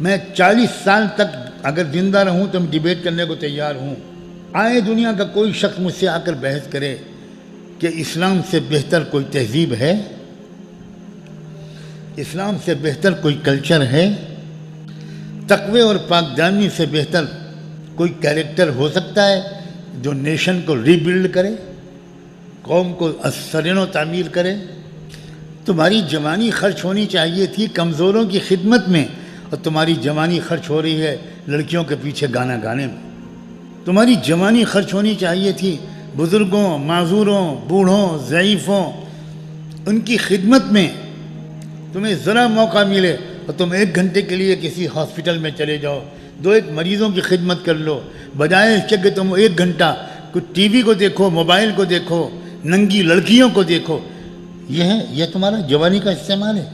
मैं 40 साल तक अगर ज़िंदा रहूं तो मैं डिबेट करने को तैयार हूं। आए दुनिया का कोई शख्स मुझसे आकर बहस करे कि इस्लाम से बेहतर कोई तहजीब है, इस्लाम से बेहतर कोई कल्चर है, तक़वे और पाकदानी से बेहतर कोई कैरेक्टर हो सकता है जो नेशन को रीबिल्ड करे, कौम को सरेनो तामीर करे। तुम्हारी जवानी खर्च होनी चाहिए थी कमज़ोरों की खिदमत में, और तुम्हारी जवानी खर्च हो रही है लड़कियों के पीछे गाना गाने में। तुम्हारी जवानी खर्च होनी चाहिए थी बुज़ुर्गों, माजूरों, बूढ़ों, ज़ईफ़ों, उनकी खिदमत में। तुम्हें ज़रा मौका मिले और तुम 1 घंटे के लिए किसी हॉस्पिटल में चले जाओ, 2-1 मरीज़ों की खिदमत कर लो, बजाय इसके कि तुम 1 घंटा कुछ टीवी को देखो, मोबाइल को देखो, नंगी लड़कियों को देखो। यह तुम्हारा जवानी का इस्तेमाल है।